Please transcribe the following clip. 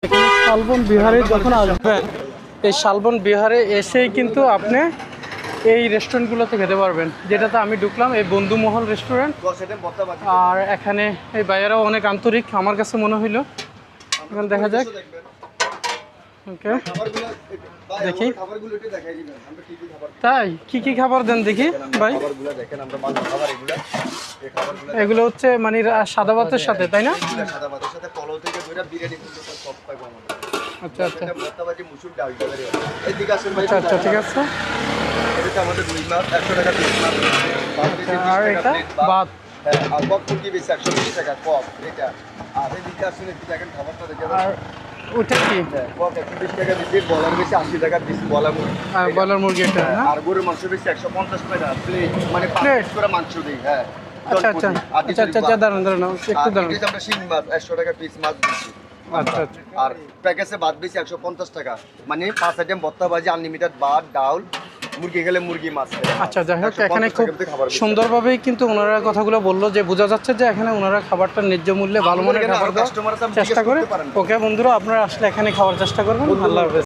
এখানে শালবন বিহারে যখন আসবেন, এই শালবন বিহারে এসেই কিন্তু আপনি এই রেস্টুরেন্টগুলোতে খেতে পারবেন। যেটাতে আমি ঢুকলাম, এই বন্ধুমহল রেস্টুরেন্ট। আর এখানে এই ভাইয়েরাও অনেক আন্তরিক আমার কাছে মনে হইলো। এখানে দেখা যাক, ওকে দেখি। তাই কি কি খাবার দেন দেখি ভাই? এগুলো হচ্ছে মানে সাদা ভাতের সাথে, তাই না? আচ্ছা আচ্ছা আচ্ছা, ঠিক আছে। আর এটা ভাত, আর ওটা কি? বলার মুরগি এটা, আর গরুর মাংস বেশি 150 টাকা প্লেট, মানে মাংস দিই। হ্যাঁ, আচ্ছা আচ্ছা আচ্ছা আচ্ছা, দাঁড়ান দাঁড়ান একটু দাঁড়ান। আমরা শিং মাছ 100 টাকা পিস মাছ দিচ্ছি। আচ্ছা আচ্ছা। আর প্যাকেজে ভাত বেশি 150 টাকা, মানে 5 আইটেম ভর্তা ভাজি, আনলিমিটেড ভাত, ডাউল, মুরগি গেলে মুরগি, মাছ। আচ্ছা, যাই হোক, এখানে খুব সুন্দরভাবেই কিন্তু ওনারা কথাগুলো বললো, যে বোঝা যাচ্ছে যে এখানে ওনারা খাবারটা ন্যায্য মূল্যে ভালো মানের খাবার দেওয়ার চেষ্টা করে। ওকে বন্ধুরা, আপনারা আসলে এখানে খাওয়ার চেষ্টা করবেন। আল্লাহ হাফেজ।